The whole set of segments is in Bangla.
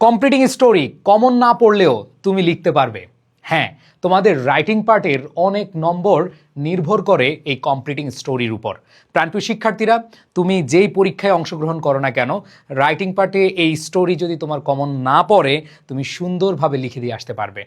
কমপ্লিটিং স্টোরি কমন না পড়লেও তুমি লিখতে পারবে। হ্যাঁ, তোমাদের রাইটিং পার্টের অনেক নম্বর নির্ভর করে এই কমপ্লিটিং স্টোরির উপর। প্রাণপ্রিয় শিক্ষার্থীরা, তুমি যেই পরীক্ষায় অংশগ্রহণ করো না কেন, রাইটিং পার্টে এই স্টোরি যদি তোমার কমন না পড়ে, তুমি সুন্দরভাবে লিখে দিয়ে আসতে পারবে।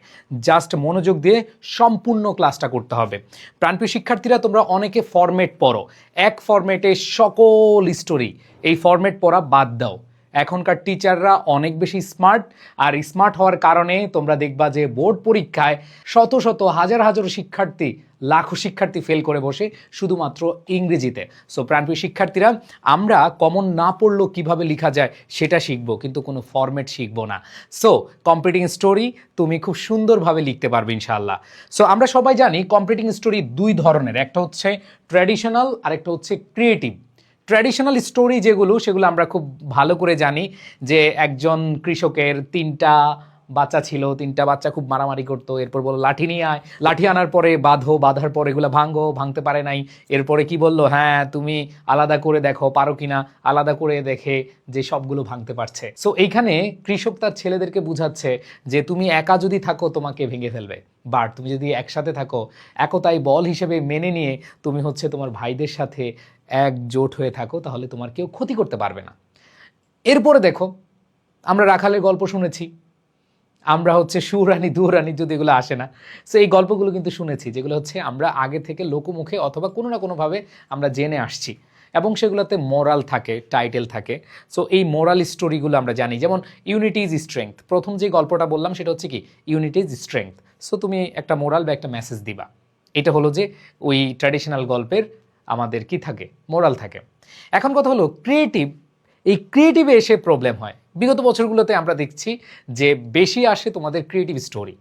জাস্ট মনোযোগ দিয়ে সম্পূর্ণ ক্লাসটা করতে হবে। প্রাণপ্রিয় শিক্ষার্থীরা, তোমরা অনেকে ফরম্যাট পড়ো, এক ফরম্যাটে সকল স্টোরি, এই ফরম্যাট পড়া বাদ দাও। এখনকার টিচাররা অনেক বেশি স্মার্ট, আর স্মার্ট হওয়ার কারণে তোমরা দেখবা যে বোর্ড পরীক্ষায় শত শত হাজার হাজার শিক্ষার্থী, লাখো শিক্ষার্থী ফেল করে বসে শুধুমাত্র ইংরেজিতে। সো প্রাণপ্রিয় শিক্ষার্থীরা, আমরা কমন না পড়লেও কীভাবে লেখা যায় সেটা শিখবো, কিন্তু কোনো ফরম্যাট শিখবো না। সো কমপ্লিটিং স্টোরি তুমি খুব সুন্দরভাবে লিখতে পারবে ইনশাআল্লাহ। সো আমরা সবাই জানি কমপ্লিটিং স্টোরি দুই ধরনের, একটা হচ্ছে ট্র্যাডিশনাল আর একটা হচ্ছে ক্রিয়েটিভ। ট্র্যাডিশনাল স্টোরি যেগুলো, সেগুলো আমরা খুব ভালো করে জানি যে একজন কৃষকের তিনটা বাচ্চা ছিল, তিনটা বাচ্চা খুব মারামারি করতো, এরপর বললো লাঠি নিয়ে আয়, লাঠি আনার পরে বাঁধো, বাঁধার পর এগুলো ভাঙো, ভাঙতে পারে নাই, এরপরে কি বললো, হ্যাঁ তুমি আলাদা করে দেখো পারো কিনা, আলাদা করে দেখে যে সবগুলো ভাঙতে পারছে। সো এইখানে কৃষক তার ছেলেদেরকে বুঝাচ্ছে যে তুমি একা যদি থাকো তোমাকে ভেঙে ফেলবে, বাট তুমি যদি একসাথে থাকো, একতাই বল হিসেবে মেনে নিয়ে তুমি হচ্ছে তোমার ভাইদের সাথে একজোট হয়ে থাকো, তাহলে তোমার কেউ ক্ষতি করতে পারবে না। এরপরে দেখো, আমরা রাখালের গল্প শুনেছি, আমরা হচ্ছে সুরানি দুরানি, যদি এগুলো আসে না, সো এই গল্পগুলো কিন্তু শুনেছি, যেগুলো হচ্ছে আমরা আগে থেকে লোকমুখে অথবা কোনো না কোনোভাবে আমরা জেনে আসছি, এবং সেগুলোতে মোরাল থাকে, টাইটেল থাকে। সো এই মোরাল স্টোরিগুলো আমরা জানি, যেমন ইউনিটি ইজ স্ট্রেংথ। প্রথম যে গল্পটা বললাম সেটা হচ্ছে কি, ইউনিটি ইজ স্ট্রেংথ। সো তুমি একটা মোরাল বা একটা মেসেজ দিবা, এটা হলো যে ওই ট্র্যাডিশনাল গল্পের আমাদের কি থাকে, মোরাল থাকে। এখন কথা হলো ক্রিয়েটিভ, এই ক্রিয়েটিভে এসে প্রবলেম হয়। বিগত বছরগুলোতে আমরা দেখছি যে বেশি আসে তোমাদের ক্রিয়েটিভ স্টোরি,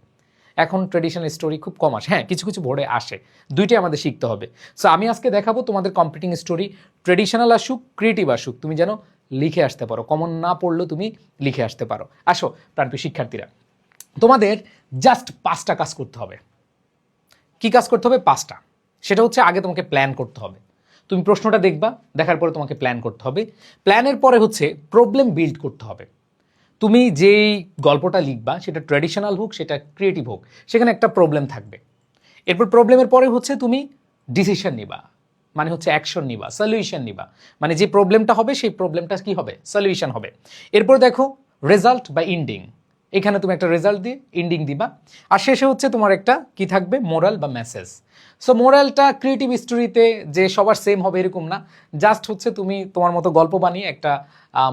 এখন ট্র্যাডিশনাল স্টোরি খুব কম আসে। হ্যাঁ, কিছু কিছু বোর্ডে আসে, দুইটাই আমাদের শিখতে হবে। সো আমি আজকে দেখাবো তোমাদের কমপ্লিটিং স্টোরি, ট্র্যাডিশনাল আসুক ক্রিয়েটিভ আসুক, তুমি যেন লিখে আসতে পারো, কমন না পড়লেও তুমি লিখে আসতে পারো। আসো প্রাণপ্রিয় শিক্ষার্থীরা, তোমাদের জাস্ট 5টা কাজ করতে হবে। কি কাজ করতে হবে? 5টা। সেটা হচ্ছে আগে তোমাকে প্ল্যান করতে হবে। তুমি প্রশ্নটা দেখবা, দেখার পরে তোমাকে প্ল্যান করতে হবে। প্ল্যানের পরে হচ্ছে প্রবলেম বিল্ড করতে হবে। তুমি যেই গল্পটা লিখবা, সেটা ট্র্যাডিশনাল হোক, সেটা ক্রিয়েটিভ হোক, সেখানে একটা প্রবলেম থাকবে। এরপর প্রবলেমের পরে হচ্ছে তুমি ডিসিশন নিবা, মানে হচ্ছে অ্যাকশন নিবা, সলিউশন নিবা, মানে যে প্রবলেমটা হবে সেই প্রবলেমটা কি হবে, সলিউশন হবে। এরপর দেখো রেজাল্ট বা ইন্ডিং, এখানে তুমি একটা রেজাল্ট দিয়ে ইন্ডিং দিবা। আর শেষে হচ্ছে তোমার একটা কি থাকবে, মোরাল বা মেসেজ। সো মোরালটা ক্রিয়েটিভ স্টোরিতে যে সবার সেম হবে এরকম না, জাস্ট হচ্ছে তুমি তোমার মতো গল্প বানিয়ে একটা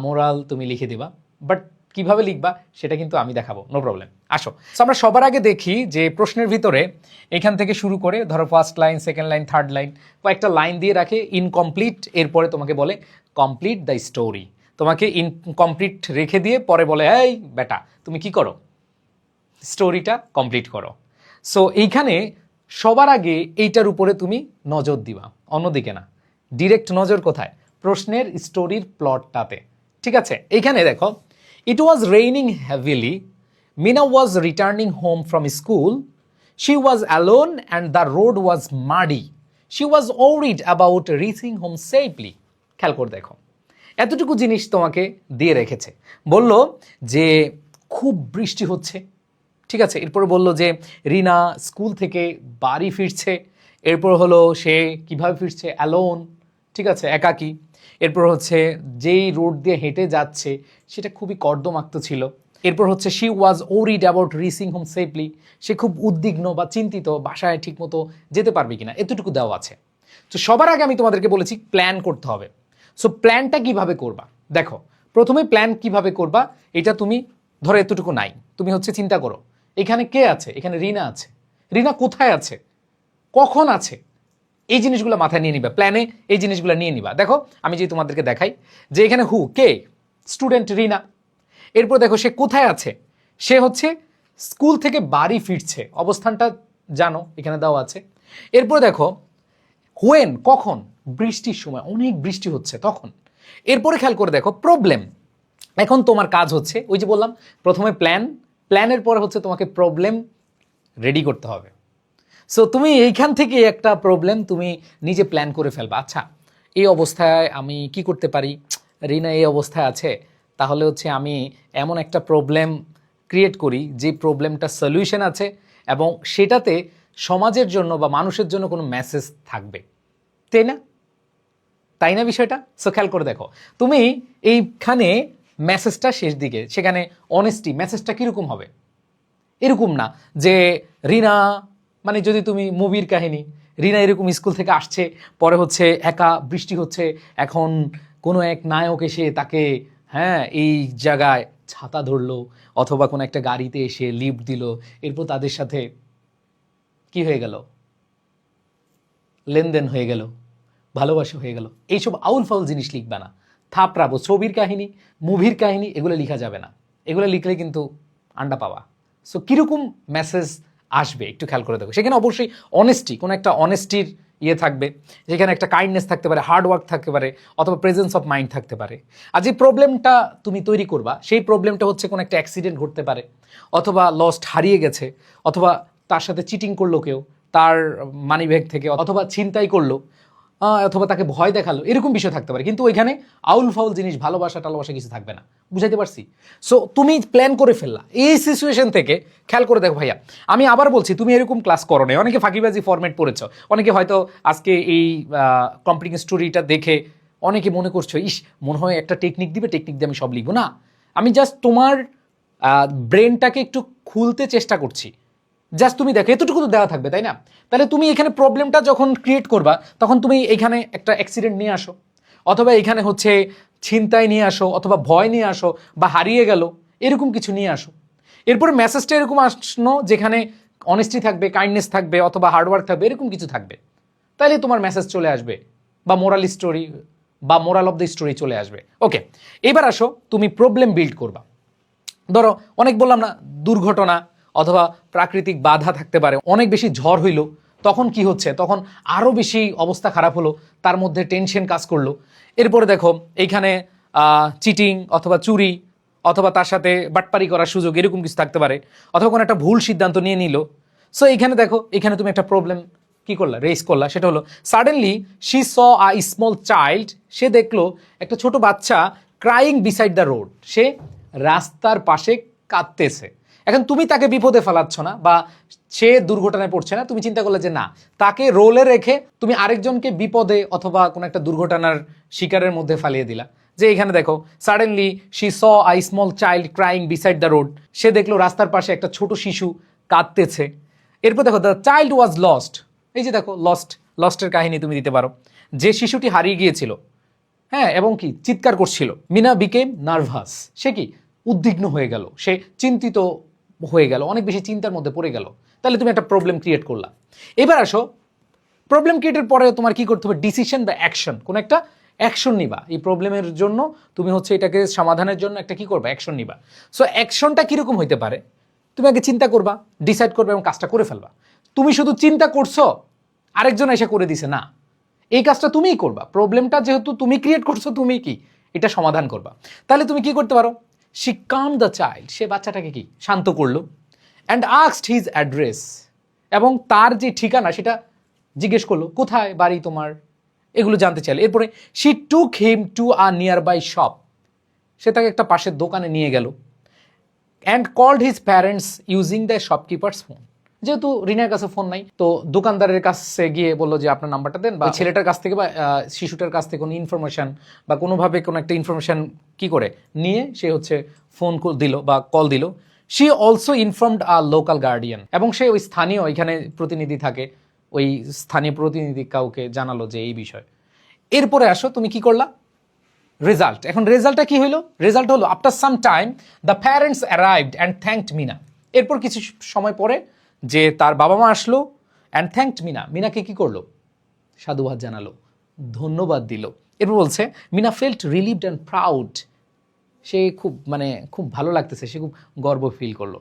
মোরাল তুমি লিখে দিবা। বাট কিভাবে লিখবা সেটা কিন্তু আমি দেখাবো, নো প্রবলেম। আসো, সো আমরা সবার আগে দেখি যে প্রশ্নের ভিতরে এখান থেকে শুরু করে ধরো first line, second line, third line, কয়েকটা লাইন দিয়ে রাখে ইনকমপ্লিট, এরপরে তোমাকে বলে কমপ্লিট দ্য স্টোরি। তোমাকে ইনকমপ্লিট রেখে দিয়ে পরে বলে, এই বেটা তুমি কি করো, স্টোরিটা কমপ্লিট করো। সো এইখানে সবার আগে এইটার উপরে তুমি নজর দিবা, অন্যদিকে না। ডিরেক্ট নজর কোথায়? প্রশ্নের স্টোরির প্লটটাতে। ঠিক আছে, এইখানে দেখো, it was raining heavily, Meena was returning home from school, she was alone and the road was muddy, she was worried about reaching home safely. খেয়াল করে দেখো, এতটুকু জিনিস তোমাকে দিয়ে রেখেছে। বলল যে খুব বৃষ্টি হচ্ছে, ঠিক আছে। এরপর বলল যে রিনা স্কুল থেকে বাড়ি ফিরছে, এরপর হলো সে কিভাবে ফিরছে, অ্যালোন, ঠিক আছে, একাকী। এরপর হচ্ছে যেই রোড দিয়ে হেঁটে যাচ্ছে সেটা খুবই কর্দমাক্ত ছিল। এরপর হচ্ছে she was worried about reaching home safely, সে খুব উদ্বিগ্ন বা চিন্তিত বাসায় ঠিকমতো যেতে পারবে কিনা, এতটুকু দেওয়া আছে। তো সবার আগে আমি তোমাদেরকে বলেছি প্ল্যান করতে হবে। সো প্ল্যানটা কিভাবে করবা, দেখো প্রথমে প্ল্যান কিভাবে করবা, এটা তুমি ধরো এতটুকু নাই, তুমি হচ্ছে চিন্তা করো এখানে কে আছে, এখানে রিনা আছে, রিনা কোথায় আছে, কখন আছে, এই জিনিসগুলো মাথায় নিয়ে নিবা, প্ল্যানে এই জিনিসগুলো নিয়ে নিবা। দেখো আমি যদি তোমাদেরকে দেখাই যে এখানে হু, কে, স্টুডেন্ট রিনা। এরপর দেখো সে কোথায় আছে, সে হচ্ছে স্কুল থেকে বাড়ি ফিরছে, অবস্থানটা জানো এখানে দেওয়া আছে। এরপর দেখো হোয়েন, কখন, বৃষ্টির সময়, অনেক বৃষ্টি হচ্ছে তখন। এরপরে খেয়াল করে দেখো প্রবলেম, এখন তোমার কাজ হচ্ছে ওই যে বললাম প্রথমে প্ল্যান, প্ল্যানের পরে হচ্ছে তোমাকে প্রবলেম রেডি করতে হবে। সো তুমি এইখান থেকে একটা প্রবলেম তুমি নিজে প্ল্যান করে ফেলবা। আচ্ছা এই অবস্থায় আমি কি করতে পারি, রিনা এই অবস্থায় আছে, তাহলে হচ্ছে আমি এমন একটা প্রবলেম ক্রিয়েট করি যে প্রবলেমটা সলিউশন আছে এবং সেটাতে সমাজের জন্য বা মানুষের জন্য কোনো মেসেজ থাকবে, তাই না বিষয়টা? সো খেয়াল করে দেখো, তুমি এইখানে মেসেজটা শেষ দিকে, সেখানে অনেস্টি, মেসেজটা কীরকম হবে? এরকম না যে রিনা, মানে যদি তুমি মুভির কাহিনী, রিনা এরকম স্কুল থেকে আসছে, পরে হচ্ছে একা, বৃষ্টি হচ্ছে, এখন কোনো এক নায়ক এসে তাকে এই জায়গায় ছাতা ধরলো অথবা কোনো একটা গাড়িতে এসে লিফট দিল, এরপর তাদের সাথে কি হয়ে গেল, লেনদেন হয়ে গেল, ভালোবাসা হয়ে গেল। এইসব আউল ফাউল জিনিস লিখবে না, থাপড়াবো। ছবির কাহিনী, মুভির কাহিনী এগুলো লিখা যাবে না, এগুলো লিখলে কিন্তু আন্ডা পাওয়া। সো কীরকম মেসেজ আসবে একটু খেয়াল করে দেখো। সেখানে অবশ্যই অনেস্টি, কোনো একটা অনেস্টির থাকবে, যেখানে একটা কাইন্ডনেস থাকতে পারে, হার্ড ওয়ার্ক থাকতে পারে, অথবা প্রেজেন্স অফ মাইন্ড থাকতে পারে। আর যে প্রবলেমটা তুমি তৈরি করবা সেই প্রবলেমটা হচ্ছে কোনো একটা অ্যাক্সিডেন্ট ঘটতে পারে, অথবা লস্ট, হারিয়ে গেছে, অথবা তার সাথে চিটিং করলো কেউ তার মানিব্যাগ থেকে, অথবা ছিনতাই করলো, অথবা তাকে ভয় দেখালো, এরকম বিষয় থাকতে পারে। কিন্তু ওইখানে আউল ফাউল জিনিস, ভালোবাসা টালোবাসা কিছু থাকবে না। বুঝাইতে পারছি? সো তুমি প্ল্যান করে ফেললা এই সিচুয়েশন থেকে। খেয়াল করে দেখো ভাইয়া, আমি আবার বলছি, তুমি এরকম ক্লাস করো না, অনেকে ফাঁকিবাজি ফরম্যাট পড়েছ, অনেকে হয়তো আজকে এই কমপ্লিট স্টোরিটা দেখে অনেকে মনে করছো ইস মনে হয় একটা টেকনিক দিবে, টেকনিক দিয়ে আমি সব লিখবো না। আমি জাস্ট তোমার ব্রেনটাকে একটু খুলতে চেষ্টা করছি। জাস্ট তুমি দেখো এতটুকু তো দেওয়া থাকবে, তাই না? তাহলে তুমি এখানে প্রবলেমটা যখন ক্রিয়েট করবা তখন তুমি এখানে একটা অ্যাক্সিডেন্ট নিয়ে আসো, অথবা এখানে হচ্ছে ছিনতাই নিয়ে আসো, অথবা ভয় নিয়ে আসো, বা হারিয়ে গেল এরকম কিছু নিয়ে আসো। এরপরে মেসেজটা এরকম আসনো যেখানে অনেস্টি থাকবে, কাইন্ডনেস থাকবে, অথবা হার্ডওয়ার্ক থাকবে, এরকম কিছু থাকবে। তাহলে তোমার মেসেজ চলে আসবে, বা মোরাল স্টোরি বা মোরাল অফ দ্য স্টোরি চলে আসবে। ওকে, এবার আসো তুমি প্রবলেম বিল্ড করবা। ধরো অনেক বললাম না, দুর্ঘটনা অথবা প্রাকৃতিক বাধা থাকতে পারে, অনেক বেশি ঝড় হইলো, তখন কি হচ্ছে, তখন আরও বেশি অবস্থা খারাপ হলো, তার মধ্যে টেনশন কাজ করলো। এরপরে দেখো এইখানে চিটিং অথবা চুরি অথবা তার সাথে বাটপারি করার সুযোগ, এরকম কিছু থাকতে পারে, অথবা কোনো একটা ভুল সিদ্ধান্ত নিয়ে নিল। সো এইখানে দেখো, এখানে তুমি একটা প্রবলেম কি করলা, রেস করলা, সেটা হলো suddenly she saw a small child, সে দেখলো একটা ছোট বাচ্চা ক্রাইং বিসাইড দ্য রোড, সে রাস্তার পাশে কাঁদতেছে। এখন তুমি তাকে বিপদে ফেলাচ্ছ না, বা সে দুর্ঘটনায় পড়ছে না, তুমি চিন্তা করলে যে না, তাকে রোলে রেখে তুমি আরেকজনকে বিপদে অথবা কোনো একটা দুর্ঘটনার শিকারের মধ্যে ফেলিয়ে দিলা। যে এখানে দেখো suddenly she saw a small child crying beside the road, সে দেখলো রাস্তার পাশে একটা ছোট শিশু কাঁদতেছে। এরপর দেখো দ্য চাইল্ড ওয়াজ লস্ট, এই যে দেখো লস্টের কাহিনী তুমি দিতে পারো, যে শিশুটি হারিয়ে গিয়েছিল, এবং কি চিৎকার করছিল। মিনা বিকেম নার্ভাস, সে কি উদ্বিগ্ন হয়ে গেল, সে চিন্তিত হয়ে গেল, অনেক বেশি চিন্তার মধ্যে পড়ে গেল। তাহলে তুমি একটা প্রবলেম ক্রিয়েট করলা। এবার আসো, প্রবলেম ক্রিয়েটের পরে তোমার কি করতে হবে, ডিসিশন বা অ্যাকশন, কোনো একটা অ্যাকশন নিবা। এই প্রবলেমের জন্য তুমি হচ্ছে এটাকে সমাধানের জন্য একটা কি করবা, অ্যাকশন নিবা। সো অ্যাকশনটা কীরকম হইতে পারে, তুমি আগে চিন্তা করবা, ডিসাইড করবে এবং কাজটা করে ফেলবা। তুমি শুধু চিন্তা করছো, আরেকজন এসে করে দিছে না, এই কাজটা তুমিই করবা। প্রবলেমটা যেহেতু তুমি ক্রিয়েট করছো, তুমি কি এটা সমাধান করবা। তাহলে তুমি কি করতে পারো, শি কাম দ্য চাইল্ড, সে বাচ্চাটাকে কি শান্ত করলো, অ্যান্ড আস্কড হিজ অ্যাড্রেস, এবং তার যে ঠিকানা সেটা জিজ্ঞেস করলো, কোথায় বাড়ি তোমার, এগুলো জানতে চাইলে। এরপরে she took him to a nearby shop, সে তাকে একটা পাশের দোকানে নিয়ে গেল, and called his parents using the shopkeeper's phone, যেহেতু রিনার কাছে ফোন নাই, তো দোকানদারের কাছে গিয়ে বললো যে আপনার নাম্বারটা দেন, বা ছেলেটার কাছ থেকে বা শিশুটার কাছ থেকে কোনো ইনফরমেশন বা কোনোভাবে কোনো একটা ইনফরমেশন কি করে নিয়ে সে হচ্ছে ফোন দিল বা কল দিল। She also informed a local guardian, এবং সে ওই স্থানীয়, এখানে প্রতিনিধি থাকে, ওই স্থানীয় প্রতিনিধি কাউকে জানালো যে এই বিষয়। এরপরে আসো তুমি কি করলা, রেজাল্ট। এখন রেজাল্টটা কি হলো, রেজাল্ট হলো after some time the parents arrived and thanked Meena, এরপর কিছু সময় পরে যে তার বাবা মা আসলো, অ্যান্ড থ্যাঙ্কড মিনা, মিনাকে কি করলো, সাধুবাদ জানালো, ধন্যবাদ দিল। এরপর বলছে Meena felt relieved and proud, সে খুব ভালো লাগতেছে, সে খুব গর্ব ফিল করলো।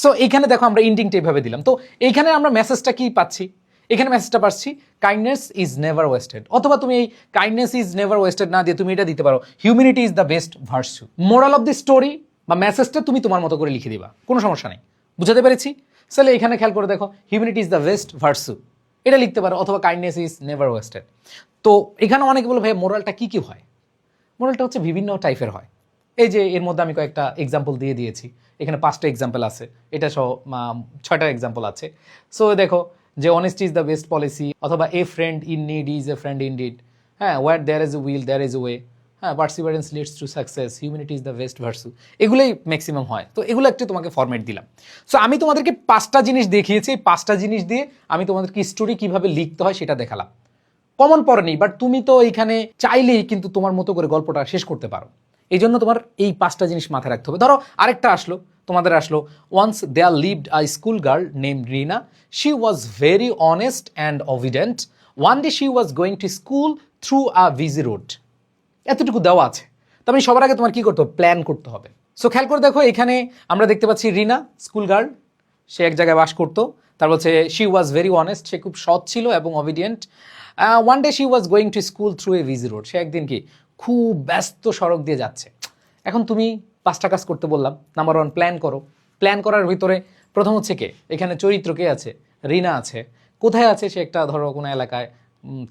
সো এইখানে দেখো আমরা ইন্ডিংটা এইভাবে দিলাম। তো এইখানে আমরা মেসেজটা কি পাচ্ছি, এখানে মেসেজটা পাচ্ছি কাইন্ডনেস ইজ নেভার ওয়েস্টেড, অথবা তুমি এই কাইন্ডনেস ইজ নেভার ওয়েস্টেড না দিয়ে তুমি এটা দিতে পারো, humanity is the best virtue. Moral of the story বা মেসেজটা তুমি তোমার মতো করে লিখে দিবা, কোনো সমস্যা নেই। বুঝাতে পেরেছি? তাহলে এখানে খেয়াল করে দেখো, humanity is the best virtue, এটা লিখতে পারো, অথবা কাইন্ডনেস ইজ নেভার ওয়েস্টেড। তো এখানে অনেকে বলে ভাই মোরালটা কি কি হয়, মোরালটা হচ্ছে বিভিন্ন টাইপের হয়। এই যে এর মধ্যে আমি কয়েকটা এক্সাম্পল দিয়ে দিয়েছি, এখানে 5টা এক্সাম্পল আছে, এটা সহ 6টা এক্সাম্পল আছে। সো দেখো যে honesty is the best policy, অথবা a friend in need is a friend in deed, হ্যাঁ, where there is a will there is a way, হ্যাঁ, perseverance leads to success, humanity is the best virtue, এগুলোই ম্যাক্সিমাম হয়। তো এগুলো একটু তোমাকে ফরম্যাট দিলাম। সো আমি তোমাদেরকে 5টা জিনিস দেখিয়েছি, এই 5টা জিনিস দিয়ে আমি তোমাদেরকে স্টোরি কিভাবে লিখতে হয় সেটা দেখালাম। কমন পড়েনি, বাট তুমি তো এইখানে চাইলেই কিন্তু তোমার মতো করে গল্পটা শেষ করতে পারো। এই জন্য তোমার এই 5টা জিনিস মাথায় রাখতে হবে। ধরো আরেকটা আসলো, তোমাদের আসলো, once there lived a school girl name Rina, she was very honest and obedient, one day she was going to school through a busy road. এতটুকু দেওয়া আছে। তবে সবার আগে তোমার কি করতে হবে? প্ল্যান করতে হবে। সো খেয়াল করে দেখো, এখানে আমরা দেখতে পাচ্ছি রিনা স্কুল গার্ল, সে এক জায়গায় বাস করতো। তারপর হচ্ছে শি ওয়াজ ভেরি অনেস্ট, সে খুব সৎ ছিল এবং obedient. One day she was going to school through a busy road, সে একদিন কি খুব ব্যস্ত সড়ক দিয়ে যাচ্ছে। এখন তুমি 5টা কাজ করতে বললাম। নাম্বার 1, প্ল্যান করো। প্ল্যান করার ভিতরে প্রথম হচ্ছে কে, এখানে চরিত্র কে আছে? রিনা আছে। কোথায় আছে? সে একটা ধরো কোনো এলাকায়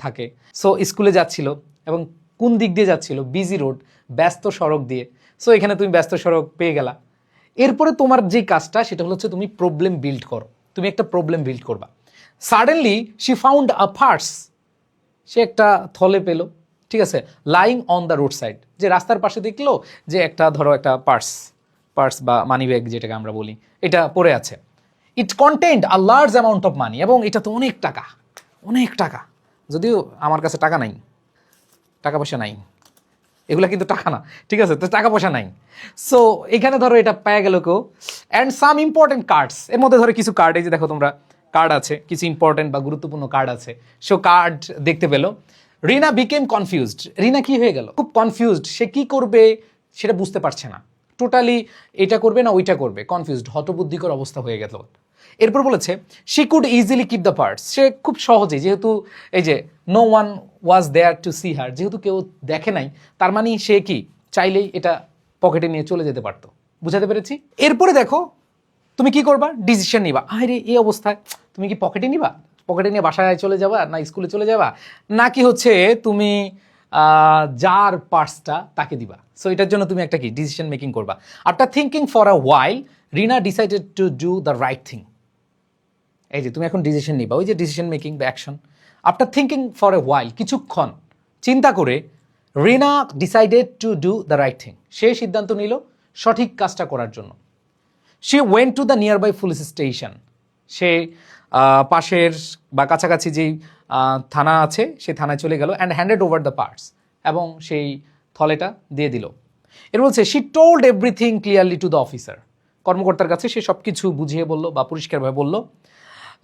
থাকে। সো স্কুলে যাচ্ছিল এবং কোন দিক দিয়ে যাচ্ছিল? বিজি রোড, ব্যস্ত সড়ক দিয়ে। সো এখানে তুমি ব্যস্ত সড়ক পেয়ে গেলা। এরপরে তোমার যে কাজটা সেটা হচ্ছে তুমি প্রবলেম বিল্ড করো। তুমি একটা প্রবলেম বিল্ড করবা। Suddenly she found a purse, সে একটা থলে পেল, ঠিক আছে, lying on the road side, যে রাস্তার পাশে দেখলো যে একটা ধরো একটা পার্স বা মানি ব্যাগ যেটাকে আমরা বলি, এটা পড়ে আছে। It content a large amount of money, এবং এটা তো অনেক টাকা, অনেক টাকা। যদিও আমার কাছে টাকা নাই, টাকা পয়সা নাই, এগুলা কিন্তু টাকা না, ঠিক আছে, তো টাকা পয়সা নাই। সো এখানে ধরো এটা পেয়ে গেল কেউ। অ্যান্ড সাম ইম্পর্টেন্ট কার্ডস, এর মধ্যে ধরো কিছু কার্ড, এই যে দেখো তোমরা কার্ড আছে, কিছু ইম্পর্টেন্ট বা গুরুত্বপূর্ণ কার্ড আছে। সো কার্ড দেখতে পেলো। রিনা বিকেম কনফিউজড, রিনা কি হয়ে গেল? খুব কনফিউজড, সে কি করবে সেটা বুঝতে পারছে না, টোটালি এটা করবে না ওইটা করবে, কনফিউজড, হতবুদ্ধিকর অবস্থা হয়ে গেল। এরপর বলেছে she could easily keep the purse, সে খুব সহজে, যেহেতু এই যে no one was there to see her, যেহেতু কেউ দেখে নাই, তার মানে সে কি চাইলেই এটা পকেটে নিয়ে চলে যেতে পারতো। বুঝাতে পেরেছি? এরপরে দেখো তুমি কি করবা? ডিসিশন নিবা। আরে এই অবস্থায় তুমি কি পকেটে নিবা, পকেটে নিয়ে বাসায় চলে যাবা, না স্কুলে চলে যাবা, নাকি হচ্ছে তুমি যার পার্সটা তাকে দিবা? সো এটার জন্য তুমি একটা কি ডিসিশন মেকিং করবা। After thinking for a while Rina decided to do the right thing. এই যে তুমি এখন ডিসিশন নিবা, ওই যে ডিসিশন মেকিং বা action. After thinking for a while, কিছুক্ষণ চিন্তা করে, Rina decided to do the right thing, সে সিদ্ধান্ত নিল সঠিক কাজটা করার জন্য। She went to the nearby police station, সে পাশের বা কাছাকাছি যেই থানা আছে সেই থানায় চলে গেল। And handed over the parts, এবং সেই থলেটা দিয়ে দিল। এর বলছে she told everything clearly to the officer, কর্মকর্তার কাছে সে সব কিছু বুঝিয়ে বলল বা পরিষ্কারভাবে বলল।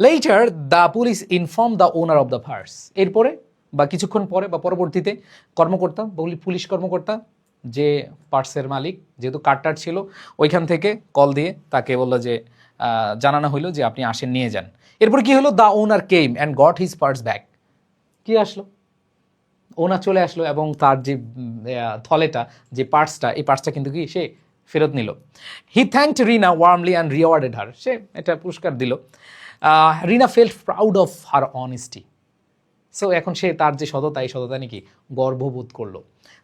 Later the police inform the owner of the purse, এরপরে বা কিছুক্ষণ পরে বা পরবর্তীতে কর্মকর্তা, পুলিশ কর্মকর্তা যে পার্সের মালিক, যেহেতু কার্ডটার ছিল, ওইখান থেকে কল দিয়ে তাকে বললো যে জানানো হইলো যে আপনি আসেন, নিয়ে যান। এরপর কি হলো? The owner came and got his purse back. কি আসলো? ওনার চলে আসলো এবং তার যে থলেটা, যে পার্সটা, এই পার্সটা কিন্তু কি সে ফেরত নিল। He thanked Rina warmly and rewarded her, সে এটা পুরস্কার দিল। Rina felt proud of her honesty. So এখন সে তার যে সততা, এই সততা নাকি গর্ববোধ করলো।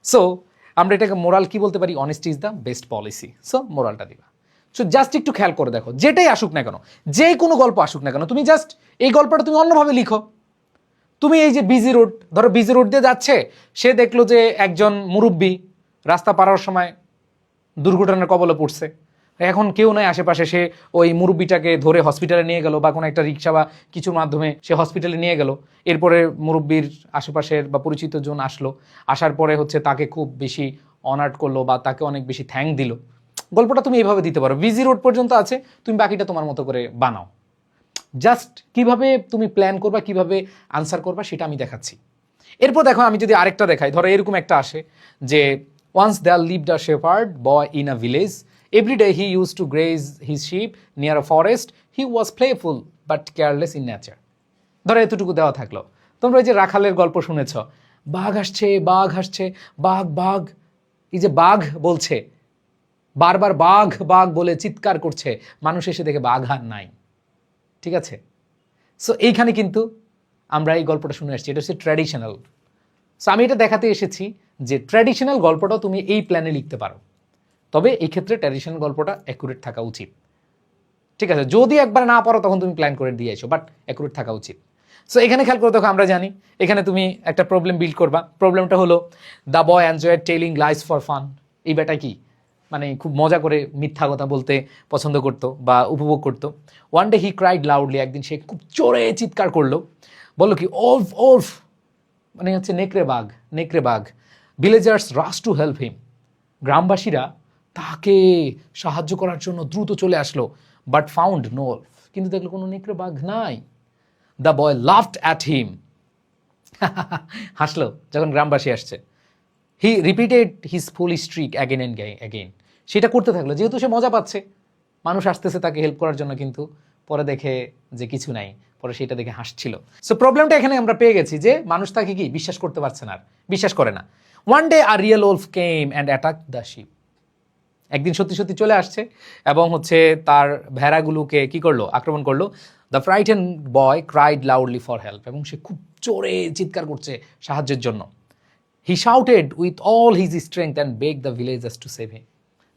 সো আমরা এটাকে মোরাল কি বলতে পারি? Honesty is the best policy. So মোরালটা দিবা। সো জাস্ট একটু খেয়াল করে দেখো, যেটাই আসুক না কেন, যে কোনো গল্প আসুক না কেন, তুমি জাস্ট এই গল্পটা তুমি অন্যভাবে লিখো। তুমি এই যে বিজি রোড, ধরো বিজি রোড দিয়ে যাচ্ছে, সে দেখলো যে একজন মুরব্বী রাস্তা পারার সময় দুর্ঘটনার কবলে পড়ছে, এখন কেউ নাই আশেপাশে, সে ওই মুরব্বিটাকে ধরে হসপিটালে নিয়ে গেল বা কোনো একটা রিক্সা বা কিছুর মাধ্যমে সে হসপিটালে নিয়ে গেল। এরপরে মুরব্বির আশেপাশের বা পরিচিত জন আসলো, আসার পরে হচ্ছে তাকে খুব বেশি অনার্ট করলো বা তাকে অনেক বেশি থ্যাঙ্ক দিল। গল্পটা তুমি এইভাবে দিতে পারো। বিজি রোড পর্যন্ত আছে, তুমি বাকিটা তোমার মতো করে বানাও। জাস্ট কিভাবে তুমি প্ল্যান করবা, কিভাবে আনসার করবা, সেটা আমি দেখাচ্ছি। এরপর দেখো, আমি যদি আরেকটা দেখাই, ধরো এরকম একটা আসে যে once there lived a shepherd boy in a village, every day he use to graze his sheep near a forest, he was playful but careless in nature. ধরো এতটুকু দেওয়া থাকলো। তোমরা এই যে রাখালের গল্প শুনেছ, বাঘ আসছে, বাঘ আসছে, বাঘ বাঘ, এই যে বাঘ বলছে, বারবার বাঘ বাঘ বলে চিৎকার করছে, মানুষ এসে দেখে বাঘ আর নাই, ঠিক আছে? সো এইখানে কিন্তু আমরা এই গল্পটা শুনে আসছি, এটা হচ্ছে ট্র্যাডিশনাল। সো আমি এটা দেখাতে এসেছি যে ট্র্যাডিশনাল গল্পটাও তুমি এই প্ল্যানে লিখতে পারো। তবে এই ক্ষেত্রে ট্র্যাডিশনাল গল্পটা অ্যাকুরেট থাকা উচিত, ঠিক আছে? যদি একবার না পারো তখন তুমি প্ল্যান করে দিয়ে এসো, বাট অ্যাকুরেট থাকা উচিত। সো এখানে খেয়াল করে দেখো, আমরা জানি এখানে তুমি একটা প্রবলেম বিল্ড করবা। প্রবলেমটা হলো the boy enjoyed telling lines for fun. এই বেটা কি মানে খুব মজা করে মিথ্যা কথা বলতে পছন্দ করতো বা উপভোগ করতো। One day he cried loudly, একদিন সে খুব জোরে চিৎকার করলো, বললো কি ওলফ ওলফ, মানে হচ্ছে নেকড়ে বাঘ নেকড়ে বাঘ। Villagers rush to help him, গ্রামবাসীরা তাকে সাহায্য করার জন্য দ্রুত চলে আসলো, বাট ফাউন্ড নো ওলফ, কিন্তু দেখলো কোনো নেকড়ে বাঘ নাই। The boy laughed at him, হাসলো যখন গ্রামবাসী আসছে। He repeated his foolish trick again and again, সেটা করতে থাকলো যেহেতু সে মজা পাচ্ছে, মানুষ আসতেছে তাকে হেল্প করার জন্য, কিন্তু পরে দেখে যে কিছু নাই, পরে সেটা দেখে হাসছিল। সো প্রবলেমটা এখানে আমরা পেয়ে গেছি যে মানুষ তাকে কি বিশ্বাস করতে পারছে না, আর বিশ্বাস করে না। One day a real wolf came and attack the ship, একদিন সত্যি সত্যি চলে আসছে এবং হচ্ছে তার ভেড়াগুলোকে কি করলো, আক্রমণ করলো। The frightened boy cried loudly for help, এবং সে খুব জোরে চিৎকার করছে সাহায্যের জন্য। He shouted with all his strength and beg the villagers to save him,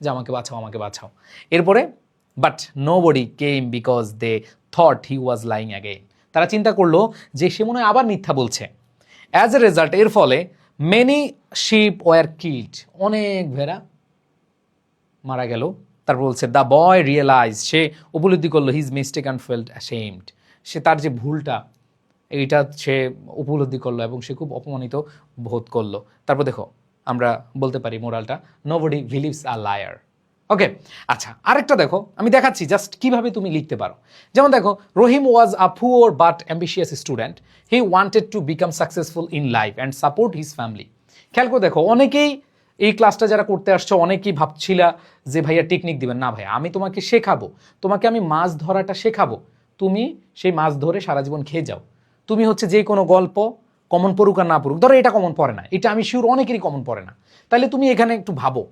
যে আমাকে বাঁচাও আমাকে বাঁচাও। এরপরে but nobody came because they thought he was lying again, তারা চিন্তা করলো যে সে মনে হয় আবার মিথ্যা বলছে। অ্যাজ এ রেজাল্ট, এর ফলে মেনি শিপ ওয়ার কিল্ড, অনেক ভেড়া মারা গেল। তারপর বলছে দ্য বয় রিয়েলাইজ, সে উপলব্ধি করলো his mistake and felt ashamed, সে তার যে ভুলটা এইটা সে উপলব্ধি করলো এবং সে খুব অপমানিত বোধ করলো। তারপর দেখো আমরা বলতে পারি মোরালটা, নোবডি বিলিভস আ লায়ার। ওকে, আচ্ছা আরেকটা দেখো, আমি দেখাচ্ছি জাস্ট কিভাবে তুমি লিখতে পারো। যেমন দেখো, Rahim was a poor but ambitious student, he wanted to become successful in life and support his family. খেয়াল করে দেখো, অনেকেই এই ক্লাসটা যারা করতে আসছো অনেকেই ভাবছিলা যে ভাইয়া টেকনিক দিবেন না, ভাইয়া আমি তোমাকে শেখাবো, তোমাকে আমি মাছ ধরাটা শেখাবো, তুমি সেই মাছ ধরে সারা জীবন খেয়ে যাও। তুমি হচ্ছে যে কোনো গল্প কমন পড়ুক আর না পড়ুক, ধরো এটা কমন পড়ে না, এটা আমি শিওর অনেকেরই কমন পড়ে না, তাহলে তুমি এখানে একটু ভাবো,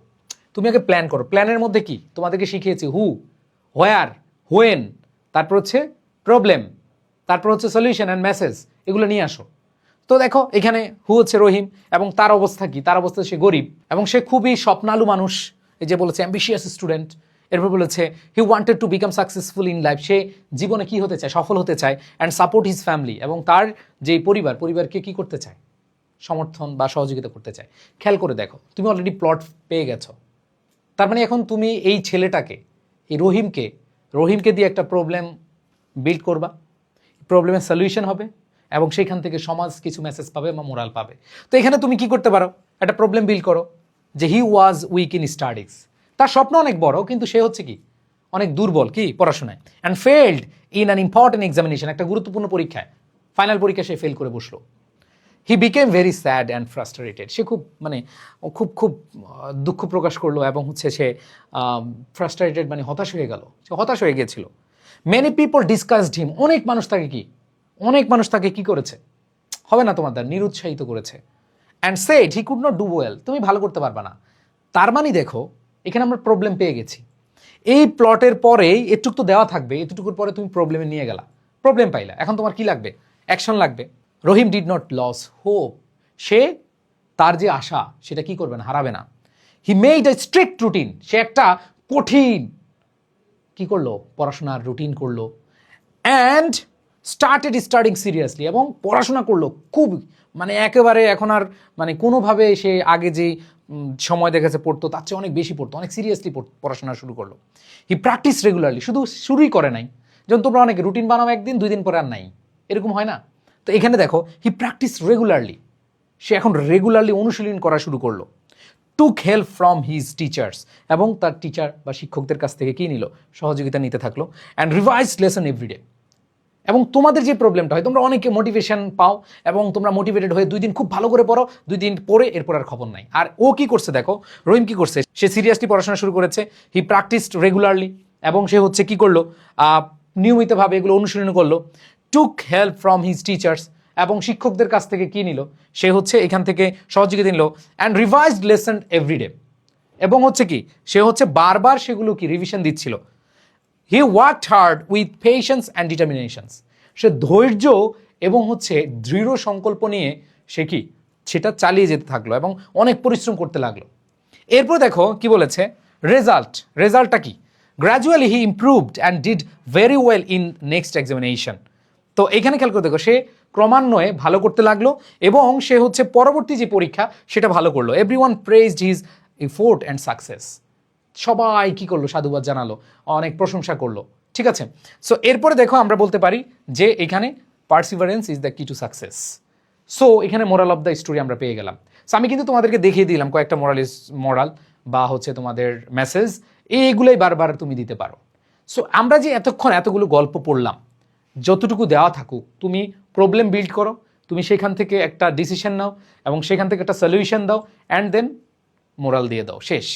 তুমি আগে প্ল্যান করো। প্ল্যানের মধ্যে কি তোমাদেরকে শিখিয়েছি, হু, হোয়ার, হোয়েন, তারপর হচ্ছে প্রবলেম, তারপর হচ্ছে সলিউশন অ্যান্ড মেসেজ, এগুলো নিয়ে আসো। তো দেখো এখানে হু হচ্ছে রহিম, এবং তার অবস্থা কি, তার অবস্থা সে গরিব এবং সে খুবই স্বপ্নালু মানুষ, এই যে বলেছে অ্যাম্বিশিয়াস স্টুডেন্ট। এরপর বলেছে he wanted to become successful in life, সে জীবনে কি হতে চায়, সফল হতে চায়, অ্যান্ড সাপোর্ট হিজ ফ্যামিলি, এবং তার যে পরিবারকে কি করতে চায়, সমর্থন বা সহযোগিতা করতে চায়। খেয়াল করে দেখো, তুমি অলরেডি প্লট পেয়ে গেছো। তার মানে এখন তুমি এই ছেলেটাকে, এই রহিমকে দিয়ে একটা প্রবলেম বিল্ড করবা, প্রবলেমের সলিউশন হবে এবং সেখান থেকে সমাজ কিছু মেসেজ পাবে বা মোরাল পাবে। তো এখানে তুমি কি করতে পারো, একটা প্রবলেম বিল্ড করো যে হি ওয়াজ উইক ইন স্টাডিজ, তার স্বপ্ন অনেক বড় কিন্তু সে হচ্ছে কি অনেক দুর্বল কি পড়াশোনায়, and failed in an important examination, একটা গুরুত্বপূর্ণ পরীক্ষায়, ফাইনাল পরীক্ষায় সে ফেল করে বসলো। He became very sad and frustrated, সে খুব মানে খুব দুঃখ প্রকাশ করলো এবং হচ্ছে সে ফ্রাস্ট্রেটেড মানে হতাশ হয়ে গেল, সে হতাশ হয়ে গিয়েছিল। মেনি পিপল ডিসকাসড হিম, অনেক মানুষ তাকে কি করেছে, হবে না তোমার দ্বারা, নিরুৎসাহিত করেছে। And said he could not do well, তুমি ভালো করতে পারবা না। তার মানে দেখো এখানে আমরা প্রবলেম পেয়ে গেছি। এই প্লটের পরেই এটুক তো দেওয়া থাকবে, এতটুকুর পরে তুমি প্রবলেমে নিয়ে গেলা, প্রবলেম পাইলা, এখন তোমার কি লাগবে, অ্যাকশন লাগবে। Rahim did not lose hope, সে তার যে আশা সেটা কি করবে না, হারাবে না। He made a strict routine, সে একটা কঠিন কি করলো, পড়াশোনার রুটিন করলো। অ্যান্ড স্টার্টেড স্টাডিং সিরিয়াসলি, এবং পড়াশোনা করলো খুব মানে একেবারে এখন আর মানে কোনোভাবে সে আগে যে সময় দেখেছে পড়তো তার চেয়ে অনেক বেশি পড়তো, অনেক সিরিয়াসলি পড়াশোনা শুরু করলো। হি প্র্যাকটিস রেগুলারলি, শুধু শুরুই করে নাই, যেমন তোমরা অনেক রুটিন বানাও একদিন 2 দিন পরে আর নাই, এরকম হয় না। তো এখানে দেখো হি প্র্যাকটিস রেগুলারলি, সে এখন রেগুলারলি অনুশীলন করা শুরু করলো। টুক হেল্প ফ্রম হিজ টিচার্স, এবং তার টিচার বা শিক্ষকদের কাছ থেকে কি নিল, সহযোগিতা নিতে থাকলো। অ্যান্ড রিভাইজ লেসন এভরিডে, এবং তোমাদের যে প্রবলেমটা হয়, তোমরা অনেকে মোটিভেশন পাও এবং তোমরা মোটিভেটেড হয়ে 2 দিন খুব ভালো করে পড়ো, 2 দিন পরে এরপর আর খবর নাই। আর ও কি করছে দেখো, রহিম কি করছে, সে সিরিয়াসলি পড়াশোনা শুরু করেছে। হি প্র্যাকটিসড রেগুলারলি, এবং সে হচ্ছে কি করলো, নিয়মিতভাবে এগুলো অনুশীলন করলো। টুক হেল্প ফ্রম হিজ টিচার্স, এবং শিক্ষকদের কাছ থেকে কি নিল, সে হচ্ছে এখান থেকে সহযোগিতা নিল। অ্যান্ড রিভাইজড লেসন এভরিডে, এবং হচ্ছে কি সে হচ্ছে বারবার সেগুলো কি রিভিশন দিচ্ছিল। He worked hard with patience and determinations, সে ধৈর্য এবং হচ্ছে দৃঢ় সংকল্প নিয়ে সে সেটা চালিয়ে যেতে থাকলো এবং অনেক পরিশ্রম করতে লাগলো। এরপর দেখো কি বলেছে, রেজাল্টটা কি? Gradually he improved and did very well in next examination. তো এখানে খেয়াল করে দেখো, সে ক্রমান্বয়ে ভালো করতে লাগলো এবং সে হচ্ছে পরবর্তী যে পরীক্ষা সেটা ভালো করলো। Everyone praised his effort and success. সবাই কি করলো? সাধুবাদ জানালো, অনেক প্রশংসা করলো। ঠিক আছে, সো এরপরে দেখো আমরা বলতে পারি যে এখানে পার্সিভারেন্স ইজ দ্য কি টু সাকসেস। সো এখানে মোরাল অফ দ্য স্টোরি আমরা পেয়ে গেলাম। সো আমি কিন্তু তোমাদেরকে দেখিয়ে দিলাম কয়েকটা মোরাল বা হচ্ছে তোমাদের মেসেজ, এইগুলোই বারবার তুমি দিতে পারো। সো আমরা যে এতক্ষণ এতগুলো গল্প পড়লাম, যতটুকু দেওয়া থাকুক তুমি প্রবলেম বিল্ড করো, তুমি সেখান থেকে একটা ডিসিশন নাও এবং সেখান থেকে একটা সলিউশন দাও অ্যান্ড দেন মোরাল দিয়ে দাও, শেষ।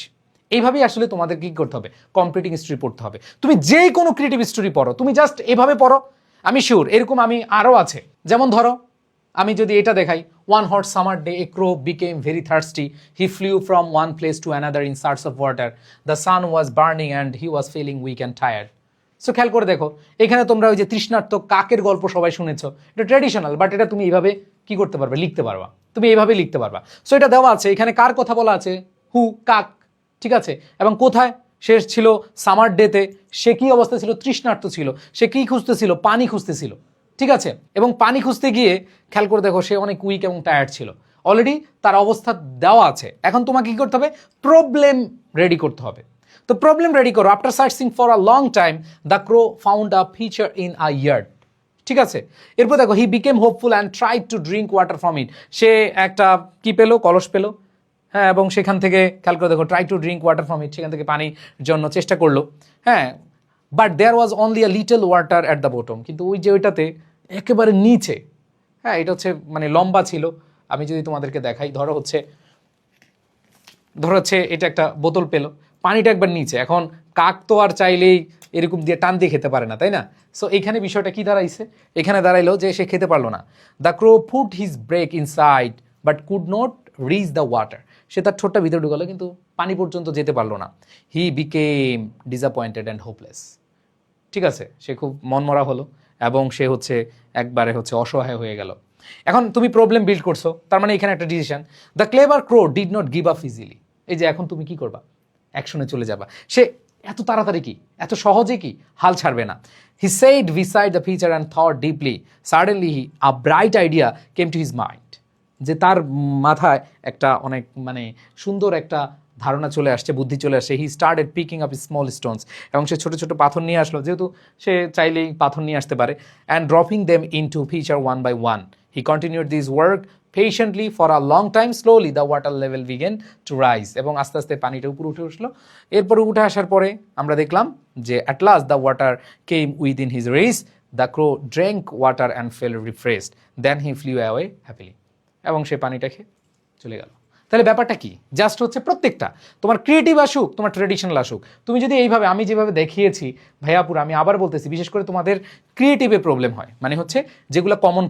এইভাবেই আসলে তোমাদের কি করতে হবে? কম্পিটিং স্টোরি পড়তে হবে। তুমি যেই কোনো ক্রিয়েটিভ স্টোরি পড়ো, তুমি জাস্ট এভাবে পড়ো, আমি শিওর এরকম আমি আরও আছে। যেমন ধরো আমি যদি এটা দেখাই, one hot summer day a crow became very thirsty, he flew from one place to another in search of water, the sun was burning and he was feeling weak and tired. So খেয়াল করে দেখো, এখানে তোমরা ওই যে তৃষ্ণার্ত কাকের গল্প সবাই শুনেছো, এটা ট্র্যাডিশনাল, বাট এটা তুমি এইভাবে কি করতে পারবে? লিখতে পারবা, তুমি এইভাবে লিখতে পারবা। সো এটা দেওয়া আছে, এখানে কার কথা বলা আছে? হু, কাক। ঠিক আছে, এবং কোথায় সে ছিল? সামার ডেতে। সে কি অবস্থা ছিল? তৃষ্ণার্ত ছিল। সে কি খুঁজতেছিল? পানি খুঁজতেছিল। ঠিক আছে, এবং পানি খুঁজতে গিয়ে খেয়াল করে দেখো সে অনেক উইক এবং টায়ার্ড ছিল। অলরেডি তার অবস্থা দেওয়া আছে, এখন তোমাকে কি করতে হবে? প্রবলেম রেডি করতে হবে। তো প্রবলেম রেডি করো। After searching for a long time the crow found a pitcher in a yard. ঠিক আছে, এরপর দেখো he became hopeful and tried to drink water from it. সে একটা কি পেলো? কলস পেলো। হ্যাঁ, এবং সেখান থেকে খেয়াল করে দেখো try to drink water from it, সেখান থেকে পানির জন্য চেষ্টা করলো। হ্যাঁ, but there was only a little water at the bottom. কিন্তু ওই যে ওইটাতে একেবারে নিচে, হ্যাঁ এটা হচ্ছে মানে লম্বা ছিল। আমি যদি তোমাদেরকে দেখাই, ধরো হচ্ছে এটা একটা বোতল পেলো, পানিটা একবার নিচে। এখন কাক তো আর চাইলেই এরকম দিয়ে টান দিয়ে খেতে পারে না, তাই না? সো এখানে বিষয়টা কি দাঁড়াইছে? এখানে দাঁড়াইলো যে সে খেতে পারলো না। The crow put his beak inside but could not reach the water. সে তার ঠোঁটটা ভিতরে ঢুকালো কিন্তু পানি পর্যন্ত যেতে পারলো না। He became disappointed and hopeless. ঠিক আছে, সে খুব মনমরা হলো এবং সে হচ্ছে একবারে হচ্ছে অসহায় হয়ে গেল। এখন তুমি প্রবলেম বিল্ড করছো, তার মানে এখানে একটা decision. The clever crow did not give up easily. এই যে এখন তুমি কি করবা? অ্যাকশনে চলে যাবা। সে এত তাড়াতাড়ি কি, এত সহজে কি হাল ছাড়বে না। He said beside the feature and thought deeply, suddenly a bright idea came to his mind. যে তার মাথায় একটা অনেক মানে সুন্দর একটা ধারণা চলে আসছে, বুদ্ধি চলে আসছে। He started picking up small Stones, এবং সে ছোটো ছোটো পাথর নিয়ে আসলো, যেহেতু সে চাইলেই পাথর নিয়ে আসতে পারে, and dropping them into pitcher one by one. He continued this work patiently for a long time. Slowly the water level began to rise, এবং আস্তে আস্তে পানিটা উপরে উঠে আসলো। এরপরে উঠে আসার পরে আমরা দেখলাম যে at last the water came within his reach. The crow drank water and felt refreshed, then he flew away happily. এবং সে পানিটা খেয়ে চলে গেল। তাহলে ব্যাপারটা কি? জাস্ট হচ্ছে প্রত্যেকটা তোমার ক্রিয়েটিভ আসুক, তোমার ট্রেডিশনাল আসুক, তুমি যদি এইভাবে আমি যেভাবে দেখিয়েছি ভাইয়াপুর, আমি আবার বলতেছি, বিশেষ করে তোমাদের ক্রিয়েটিভে প্রবলেম হয়, মানে হচ্ছে যেগুলো কমন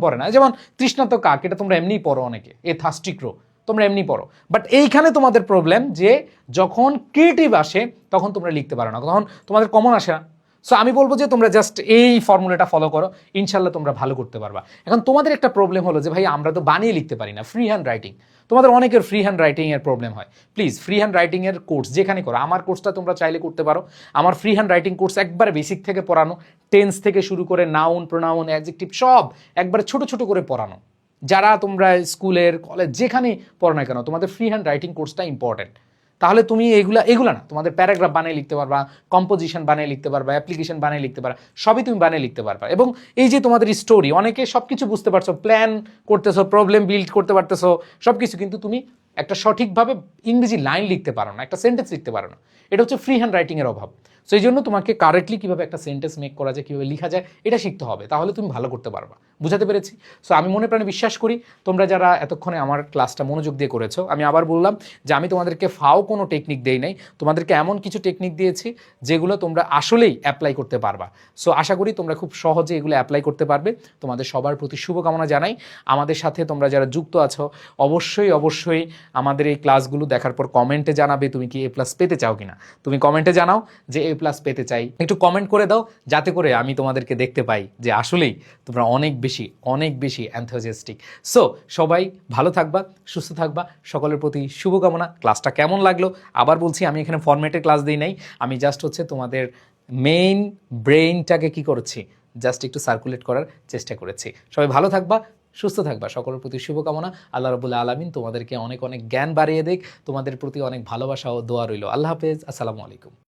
পড়ে না, যেমন তৃষ্ণার্ত কাক, এটা তোমরা এমনিই পড়ো অনেকে, এ থার্স্টি ক্রো তোমরা এমনি পড়ো, বাট এইখানে তোমাদের প্রবলেম যে যখন ক্রিয়েটিভ আসে তখন তোমরা লিখতে পারো না, তখন তোমাদের কমন আসে না। সো আমি বলবো যে তোমরা জাস্ট এই ফর্মুলাটা ফলো করো, ইনশাল্লাহ তোমরা ভালো করতে পারবা। এখন তোমাদের একটা প্রবলেম হলো যে ভাই আমরা তো বানিয়ে লিখতে পারি না, ফ্রি হ্যান্ড রাইটিং। তোমাদের অনেকের ফ্রি হ্যান্ড রাইটিংয়ের প্রবলেম হয়। প্লিজ ফ্রি হ্যান্ড রাইটিংয়ের কোর্স যেখানে করো, আমার কোর্সটা তোমরা চাইলে করতে পারো। আমার ফ্রি হ্যান্ড রাইটিং কোর্স একবারে বেসিক থেকে পড়ানো, টেন্স থেকে শুরু করে নাউন, প্রোনাউন, অ্যাডজেক্টিভ সব একবারে ছোট ছোট করে পড়ানো। যারা তোমরা স্কুলের, কলেজ যেখানে পড়ো না কেন, তোমাদের ফ্রি হ্যান্ড রাইটিং কোর্সটা ইম্পর্টেন্ট। তাহলে তুমি এগুলা না, তোমাদের প্যারাগ্রাফ বানিয়ে লিখতে পারবা, কম্পোজিশন বানিয়ে লিখতে পারবা, অ্যাপ্লিকেশন বানিয়ে লিখতে পারবা, সবই তুমি বানিয়ে লিখতে পারবা। এবং এই যে তোমাদের স্টোরি, অনেকে সব কিছু বুঝতে পারছো, প্ল্যান করতেছো, প্রবলেম বিল্ড করতে পারতেছো সব কিছু, কিন্তু তুমি একটা সঠিকভাবে ইংরেজি লাইন লিখতে পারো না, একটা সেন্টেন্স লিখতে পারো না। এটা হচ্ছে ফ্রি হ্যান্ড রাইটিংয়ের অভাব। সো এই জন্য তোমাকে কারেক্টলি কীভাবে একটা সেন্টেন্স মেক করা যায়, কীভাবে লেখা যায়, এটা শিখতে হবে, তাহলে তুমি ভালো করতে পারবা। বুঝাতে পেরেছি? সো আমি মনে প্রাণে বিশ্বাস করি তোমরা যারা এতক্ষণে আমার ক্লাসটা মনোযোগ দিয়ে করেছো, আমি আবার বললাম যে আমি তোমাদেরকে ফাও কোনো টেকনিক দেই নাই, তোমাদেরকে এমন কিছু টেকনিক দিয়েছি যেগুলো তোমরা আসলেই অ্যাপ্লাই করতে পারবা। সো আশা করি তোমরা খুব সহজে এগুলো অ্যাপ্লাই করতে পারবে। তোমাদের সবার প্রতি শুভকামনা জানাই। আমাদের সাথে তোমরা যারা যুক্ত আছো অবশ্যই আমাদের এই ক্লাসগুলো দেখার পর কমেন্টে জানাবে তুমি কি A+ পেতে চাও কিনা। তুমি কমেন্টে জানাও যে A+ পেতে চাই, একটু কমেন্ট করে দাও, যাতে করে আমি তোমাদেরকে দেখতে পাই যে আসলেই তোমরা অনেক বেশি অনেক বেশি অ্যান্থোজিয়াস্টিক। সো সবাই ভালো থাকবা, সুস্থ থাকবা, সকলের প্রতি শুভকামনা। ক্লাসটা কেমন লাগলো আবার বলছি, আমি এখানে ফরম্যাটের ক্লাস দিই নাই, আমি জাস্ট হচ্ছে তোমাদের মেইন ব্রেইনটাকে কি করেছি, জাস্ট একটু সার্কুলেট করার চেষ্টা করেছি। সবাই ভালো থাকবা, সুস্থ থাকবা, সকলের প্রতি শুভকামনা। আল্লাহ রাব্বুল আলামিন তোমাদেরকে অনেক অনেক জ্ঞান বাড়িয়ে দিক, তোমাদের প্রতি অনেক ভালোবাসা ও দোয়া রইল। আল্লাহ হাফেজ, আসসালামু আলাইকুম।